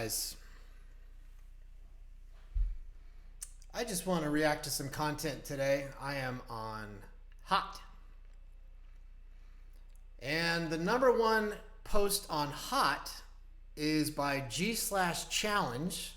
guys? I just want to react to some content today. I am on Hot. And the number one post on Hot is by G/Challenge,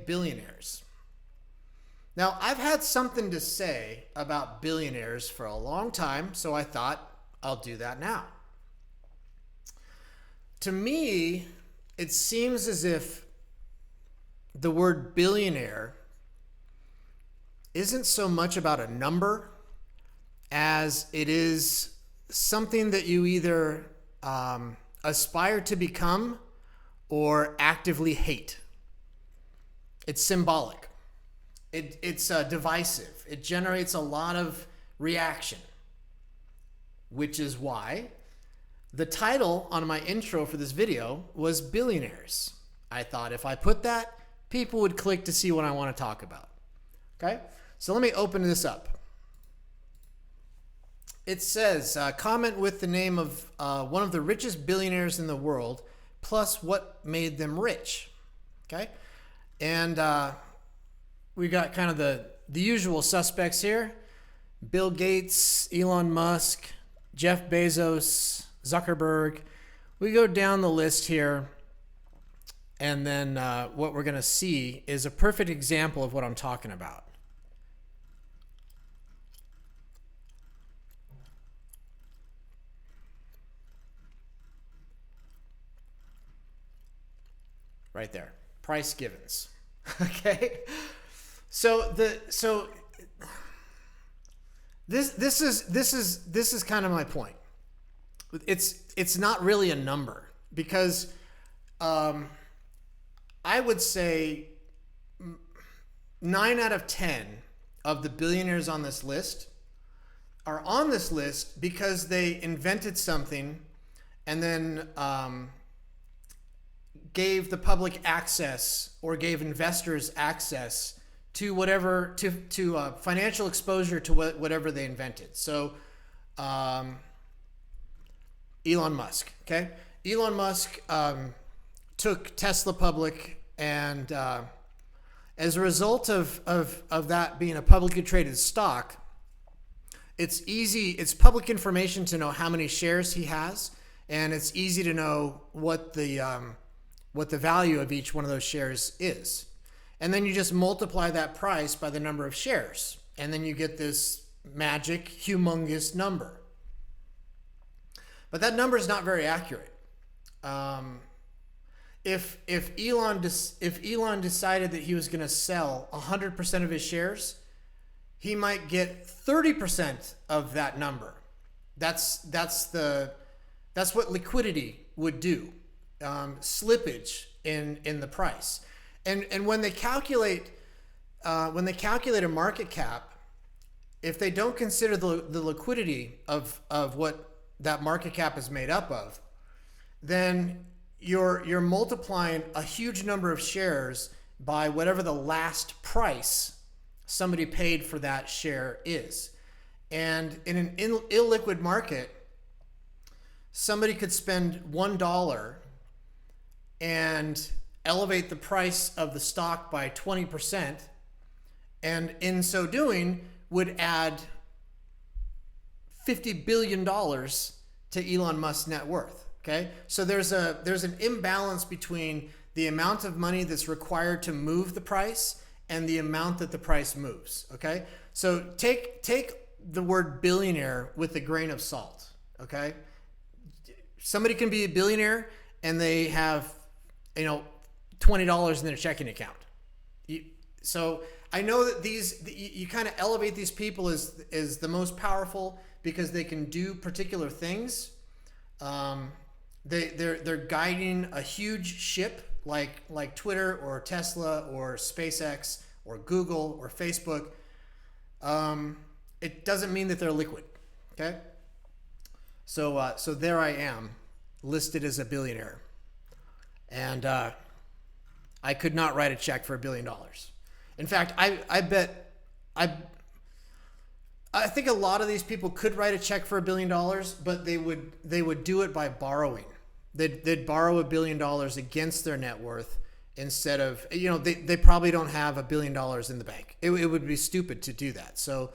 #billionaires. Now, I've had something to say about billionaires for a long time, so I thought I'll do that now. To me, it seems as if the word billionaire isn't so much about a number as it is something that you either aspire to become or actively hate. It's symbolic. It's divisive. It generates a lot of reaction, which is why the title on my intro for this video was Billionaires. I thought if I put that, people would click to see what I want to talk about. Okay? So let me open this up. It says, comment with the name of one of the richest billionaires in the world, plus what made them rich. Okay? And we got kind of the usual suspects here. Bill Gates, Elon Musk, Jeff Bezos, Zuckerberg. We go down the list here, and then what we're going to see is a perfect example of what I'm talking about. Right there, Price Givens. Okay, so this is kind of my point. It's not really a number because I would say 9 out of 10 of the billionaires on this list are on this list because they invented something and then gave the public access or gave investors access to whatever, to financial exposure to whatever they invented. So Elon Musk, okay? Elon Musk took Tesla public, and as a result of that being a publicly traded stock, it's public information to know how many shares he has, and it's easy to know what the value of each one of those shares is. And then you just multiply that price by the number of shares, and then you get this magic, humongous number. But that number is not very accurate. If Elon decided that he was going to sell 100% of his shares, he might get 30% of that number. That's what liquidity would do. Slippage in the price, and when they calculate a market cap, if they don't consider the liquidity of what that market cap is made up of, then you're multiplying a huge number of shares by whatever the last price somebody paid for that share is. And in an illiquid market, somebody could spend $1 and elevate the price of the stock by 20%, and in so doing would add $50 billion to Elon Musk's net worth. Okay, so there's an imbalance between the amount of money that's required to move the price and the amount that the price moves. Okay, so take the word billionaire with a grain of salt. Okay, somebody can be a billionaire and they have $20 in their checking account. So I know that you kind of elevate these people as the most powerful because they can do particular things. They're guiding a huge ship like Twitter or Tesla or SpaceX or Google or Facebook. It doesn't mean that they're liquid. Okay. So there I am, listed as a billionaire, and I could not write a check for $1 billion. In fact, I think a lot of these people could write a check for $1 billion, but they would do it by borrowing. They'd borrow $1 billion against their net worth instead of, they probably don't have $1 billion in the bank. It would be stupid to do that. So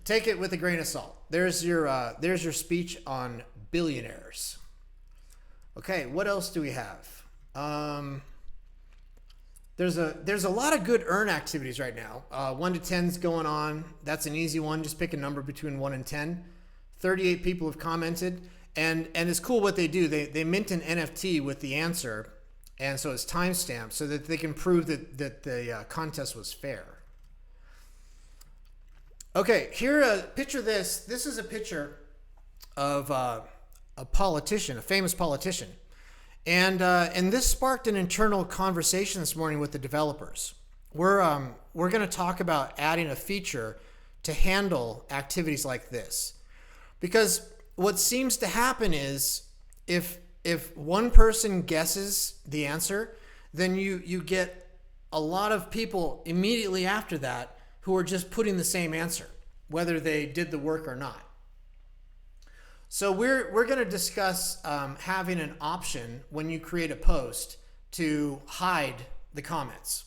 take it with a grain of salt. There's your speech on billionaires. Okay, what else do we have? There's a lot of good earn activities right now. 1 to 10's going on. That's an easy one. Just pick a number between 1 and 10. 38 people have commented. And it's cool what they do. They mint an NFT with the answer, and so it's timestamped so that they can prove that the contest was fair. Okay, here, picture this. This is a picture of a politician, a famous politician. And this sparked an internal conversation this morning with the developers. We're going to talk about adding a feature to handle activities like this. Because what seems to happen is if one person guesses the answer, then you get a lot of people immediately after that who are just putting the same answer, whether they did the work or not. So we're going to discuss having an option when you create a post to hide the comments.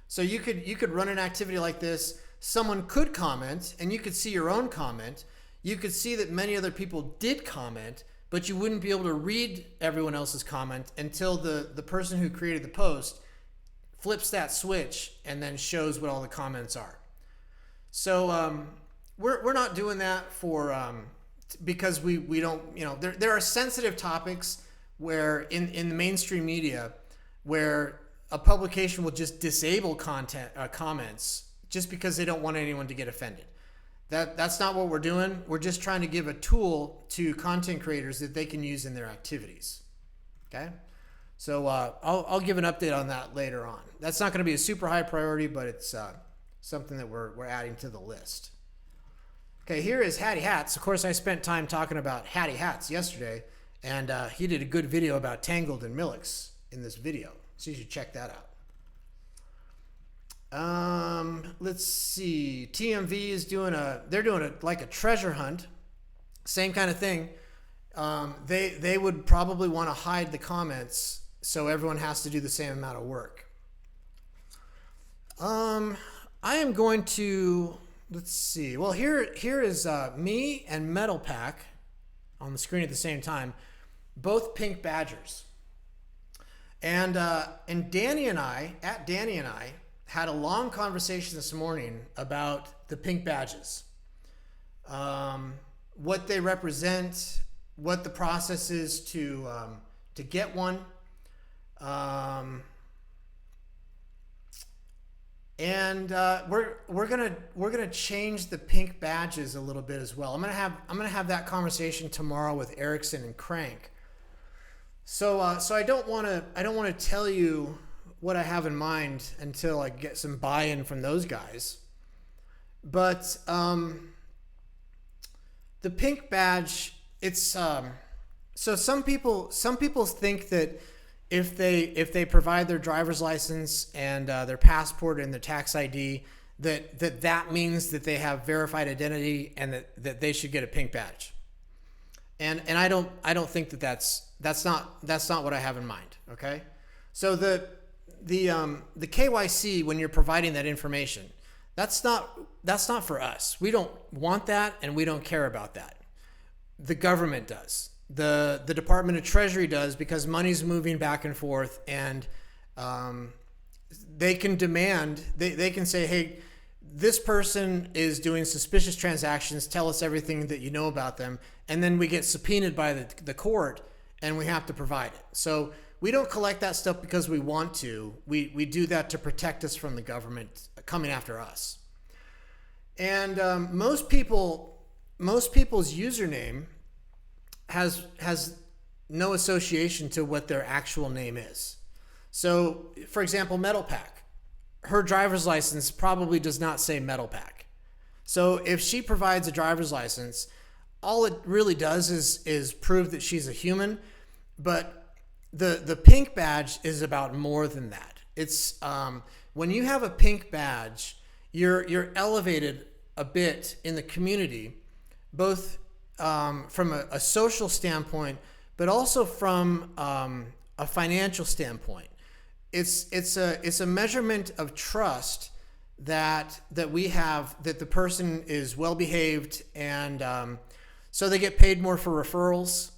So you could run an activity like this. Someone could comment, and you could see your own comment. You could see that many other people did comment, but you wouldn't be able to read everyone else's comment until the person who created the post flips that switch and then shows what all the comments are. So we're not doing that because we don't, there are sensitive topics where in the mainstream media where a publication will just disable comments just because they don't want anyone to get offended. That's not what we're doing. We're just trying to give a tool to content creators that they can use in their activities. Okay? So I'll give an update on that later on. That's not going to be a super high priority, but it's something that we're adding to the list. Okay, here is Hattie Hats. Of course, I spent time talking about Hattie Hats yesterday, and he did a good video about Tangled and Millix in this video. So you should check that out. Let's see. TMV is doing like a treasure hunt. Same kind of thing. They would probably want to hide the comments so everyone has to do the same amount of work. I am going to, let's see. Well, here is me and Metal Pack on the screen at the same time, both pink badgers. And Danny and I had a long conversation this morning about the pink badges, what they represent, what the process is to get one, and we're gonna change the pink badges a little bit as well. I'm gonna have that conversation tomorrow with Erickson and Crank. So I don't want to tell you what I have in mind until I get some buy-in from those guys. But the pink badge, it's so some people think that if they provide their driver's license and their passport and their tax ID, that means that they have verified identity and that they should get a pink badge. And I don't think that's not what I have in mind. Okay, so the KYC, when you're providing that information, that's not for us. We don't want that, and we don't care about that. The government does. The Department of Treasury does, because money's moving back and forth, and they can demand. They can say, hey, this person is doing suspicious transactions. Tell us everything that you know about them, and then we get subpoenaed by the court, and we have to provide it. So we don't collect that stuff because we want to. We do that to protect us from the government coming after us. And most people's username has no association to what their actual name is. So, for example, Metal Pack, her driver's license probably does not say Metal Pack. So if she provides a driver's license, all it really does is prove that she's a human. But the pink badge is about more than that. It's when you have a pink badge, you're elevated a bit in the community, both from a social standpoint, but also from a financial standpoint. It's a measurement of trust that we have, that the person is well behaved, and so they get paid more for referrals.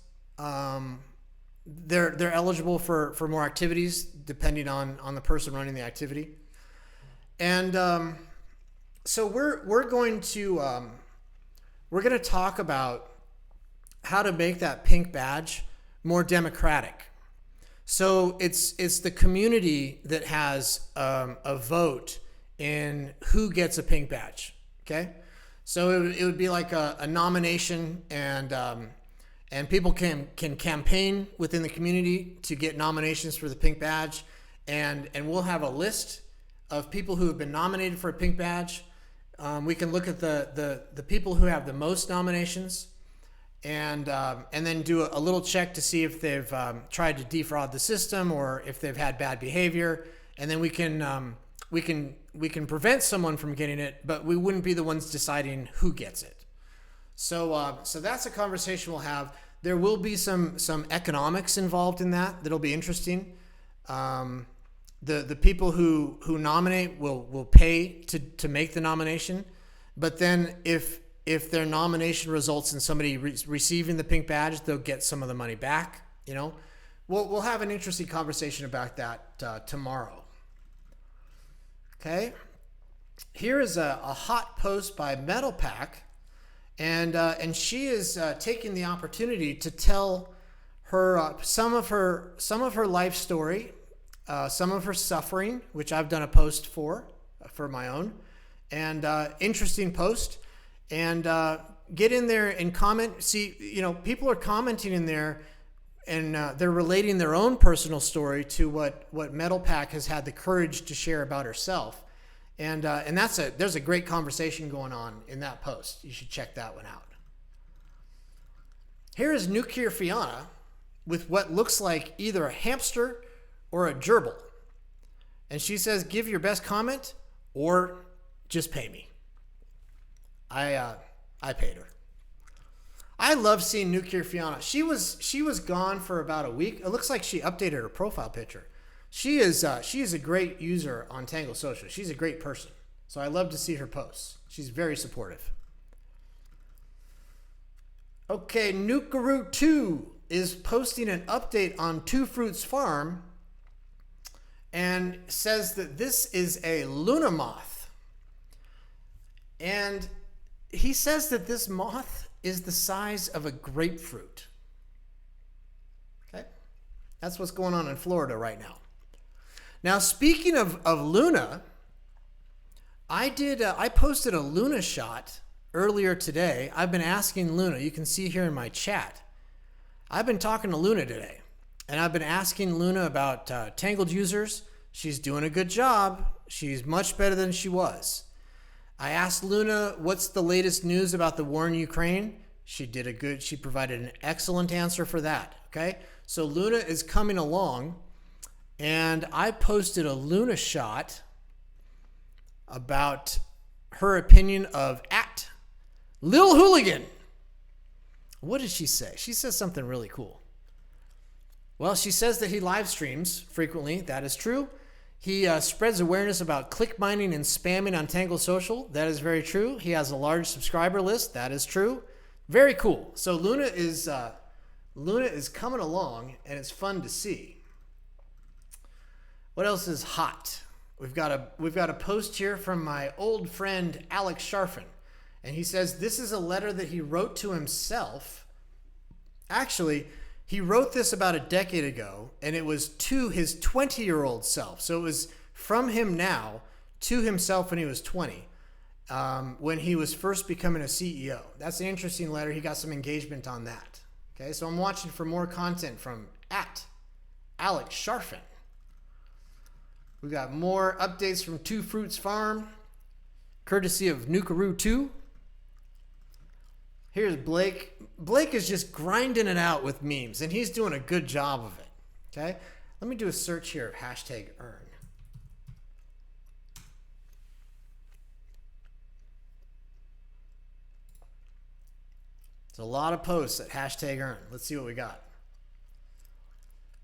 They're eligible for more activities depending on the person running the activity. And so we're going to talk about how to make that pink badge more democratic. So it's the community that has a vote in who gets a pink badge. Okay, so it would be like a nomination, and people can campaign within the community to get nominations for the pink badge, and we'll have a list of people who have been nominated for a pink badge. We can look at the people who have the most nominations, and then do a little check to see if they've tried to defraud the system or if they've had bad behavior, and then we can prevent someone from getting it, but we wouldn't be the ones deciding who gets it. So that's a conversation we'll have. There will be some economics involved in that that'll be interesting. The people who nominate will pay to make the nomination, but then if their nomination results in somebody receiving the pink badge, they'll get some of the money back. We'll have an interesting conversation about that tomorrow. Okay, here is a hot post by Metal Pack, and she is taking the opportunity to tell her some of her life story, some of her suffering, which I've done a post for my own, and interesting post. And get in there and comment. See, people are commenting in there, and they're relating their own personal story to what Metal Pack has had the courage to share about herself. And there's a great conversation going on in that post. You should check that one out. Here is Nuclear Fiona with what looks like either a hamster or a gerbil. And she says, give your best comment or just pay me. I paid her. I love seeing Nuclear Fiona. She was gone for about a week. It looks like she updated her profile picture. She is a great user on Tangled Social. She's a great person. So I love to see her posts. She's very supportive. Okay, Nukaroo 2 is posting an update on Two Fruits Farm and says that this is a Luna moth. And he says that this moth is the size of a grapefruit. Okay? That's what's going on in Florida right now. Now, speaking of Luna, I posted a Luna shot earlier today. I've been asking Luna. You can see here in my chat. I've been talking to Luna today, and I've been asking Luna about Tangled users. She's doing a good job. She's much better than she was. I asked Luna, what's the latest news about the war in Ukraine? She provided an excellent answer for that. Okay. So Luna is coming along, and I posted a Luna shot about her opinion of @Lil Hooligan. What did she say? She says something really cool. Well, she says that he live streams frequently. That is true. He spreads awareness about click mining and spamming on Tangled Social. That is very true. He has a large subscriber list. That is true. Very cool. So Luna is coming along, and it's fun to see. What else is hot? We've got a post here from my old friend Alex Sharfin, and he says this is a letter that he wrote to himself. Actually, he wrote this about a decade ago, and it was to his 20-year-old self. So it was from him now to himself when he was 20, when he was first becoming a CEO. That's an interesting letter. He got some engagement on that. Okay, so I'm watching for more content from @Alex Sharfin. We got more updates from Two Fruits Farm, courtesy of Nukaroo 2. Here's Blake. Blake is just grinding it out with memes, and he's doing a good job of it. Okay? Let me do a search here of #earn. There's a lot of posts at #earn. Let's see what we got.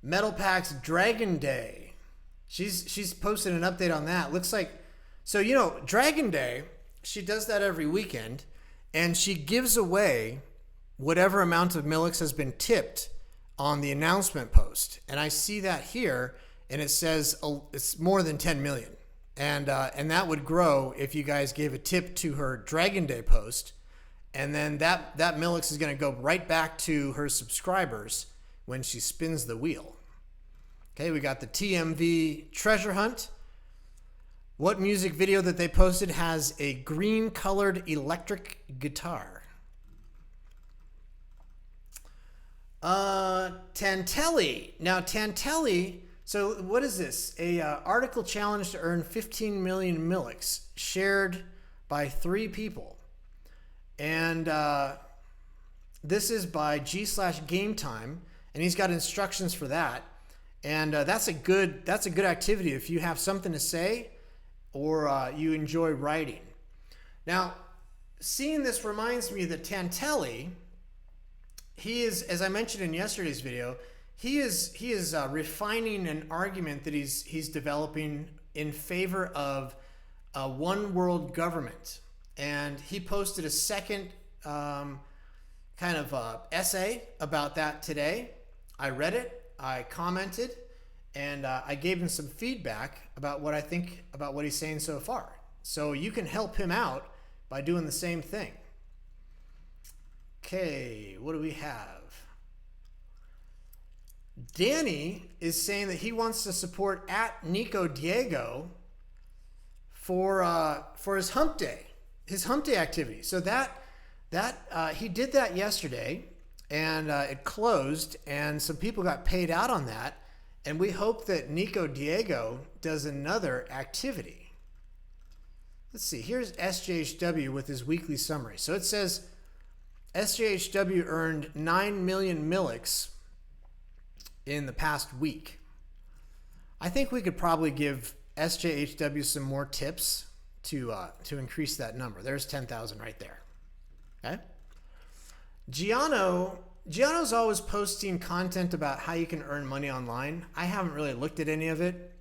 Metal Pack's Dragon Day. She's posted an update on that. Looks like, so you know, Dragon Day, she does that every weekend, and she gives away whatever amount of Millix has been tipped on the announcement post. And I see that here, and it says it's more than 10 million. And that would grow if you guys gave a tip to her Dragon Day post. And then that Millix is going to go right back to her subscribers when she spins the wheel. Okay, we got the TMV treasure hunt. What music video that they posted has a green colored electric guitar? Tantelli. Now Tantelli, so what is this? A article challenge to earn 15 million Millix shared by 3 people. And this is by G/Game Time, and he's got instructions for that. And that's a good activity if you have something to say or you enjoy writing. Now, seeing this reminds me that Tantelli, he is, as I mentioned in yesterday's video, he is refining an argument that he's developing in favor of a one world government. And he posted a second kind of essay about that today. I read it, I commented, and I gave him some feedback about what I think about what he's saying so far. So you can help him out by doing the same thing. Okay, what do we have? Danny is saying that he wants to support at Nico Diego for his hump day. His hump day activity. So that he did that yesterday, and it closed, and some people got paid out on that, and we hope that Nico Diego does another activity. Let's see. Here's SJHW with his weekly summary. So it says SJHW earned 9 million Millix in the past week. I think we could probably give SJHW some more tips to increase that number. There's 10,000 right there. Okay. Giano's always posting content about how you can earn money online. I haven't really looked at any of it.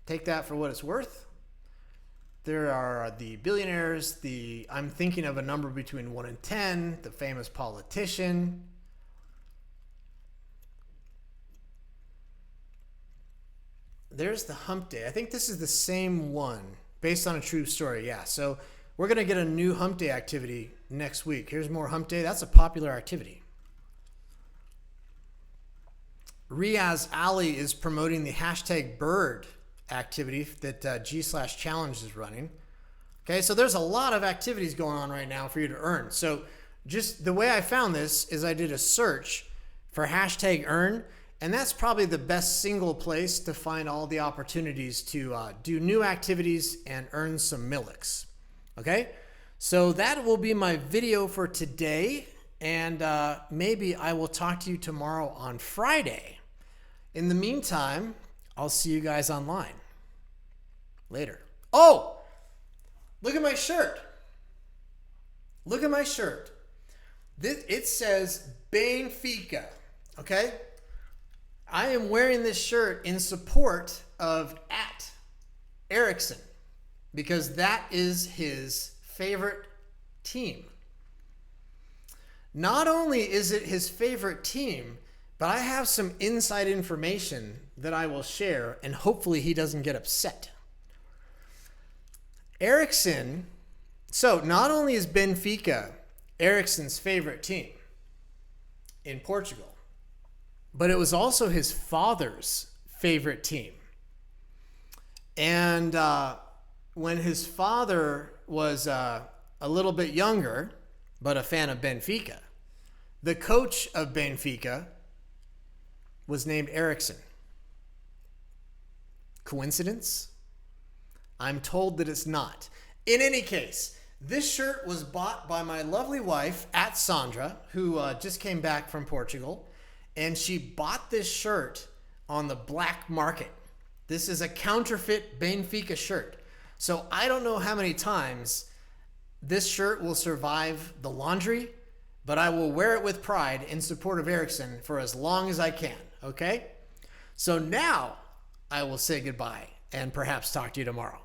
Take that for what it's worth. There are the billionaires, I'm thinking of a number between 1 and 10, the famous politician. There's the hump day. I think this is the same one based on a true story. Yeah. So we're going to get a new hump day activity next week. Here's more hump day. That's a popular activity. Riaz Ali is promoting the hashtag bird activity that G/Challenge is running. Okay. So there's a lot of activities going on right now for you to earn. So just the way I found this is I did a search for hashtag earn. And that's probably the best single place to find all the opportunities to do new activities and earn some Millix. Okay, so that will be my video for today. And maybe I will talk to you tomorrow on Friday. In the meantime, I'll see you guys online. Later. Oh, look at my shirt. Look at my shirt. It says Benfica. Okay. I am wearing this shirt in support of at Ericsson because that is his favorite team. Not only is it his favorite team, but I have some inside information that I will share, and hopefully he doesn't get upset. Ericsson, so not only is Benfica Ericsson's favorite team in Portugal, but it was also his father's favorite team. And when his father was a little bit younger, but a fan of Benfica, the coach of Benfica was named Ericsson. Coincidence? I'm told that it's not. In any case, this shirt was bought by my lovely wife, at Sandra, who just came back from Portugal. And she bought this shirt on the black market. This is a counterfeit Benfica shirt. So I don't know how many times this shirt will survive the laundry, but I will wear it with pride in support of Ericsson for as long as I can. Okay? So now I will say goodbye and perhaps talk to you tomorrow.